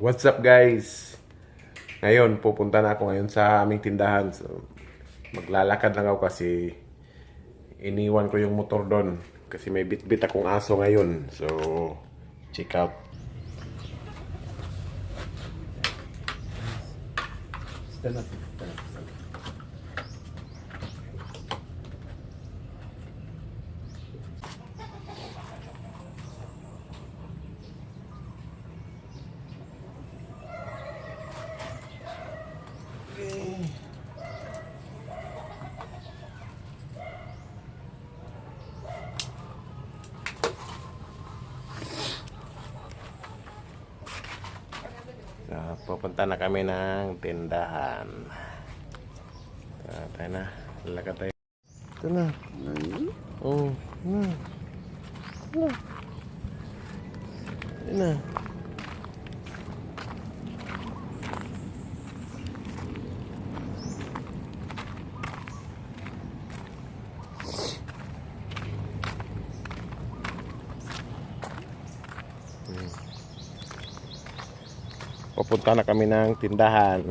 What's up guys? Ngayon, pupunta na ako ngayon sa aming tindahan. So, maglalakad lang ako kasi iniwan ko yung motor doon. Kasi may bit-bit akong aso ngayon. So, check out. Stand up. Pupunta na kami ng tindahan. Tayo na. Lalakad tayo. Ito na. Oh. Ito na. Pupunta na kami ng tindahan.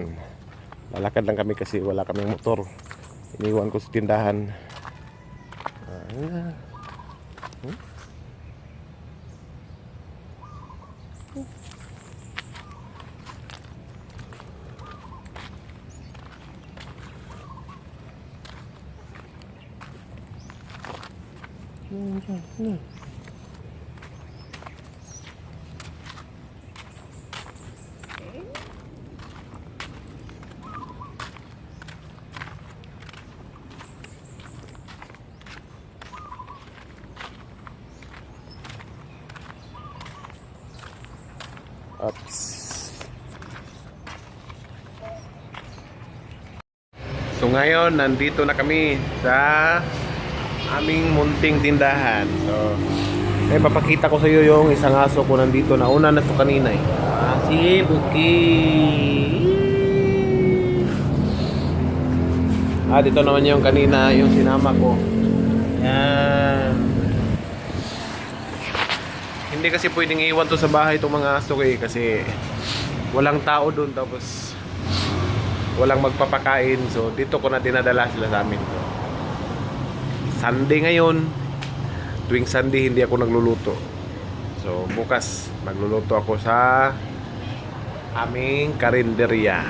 Lalakad lang kami kasi wala kaming motor. Iniwan ko sa tindahan. Oops. So ngayon, nandito na kami sa aming munting tindahan. So, papakita ko sa iyo yung isang aso ko nandito. Nauna na to kanina eh. Si Buki. Dito naman yung kanina, yung sinama ko. Yan. Hindi kasi pwedeng iwan to sa bahay itong mga aso eh, kasi walang tao doon, tapos walang magpapakain. So dito ko na dinadala sila sa amin. So, Sunday ngayon, tuwing Sunday hindi ako nagluluto. So bukas magluluto ako sa aming karinderya.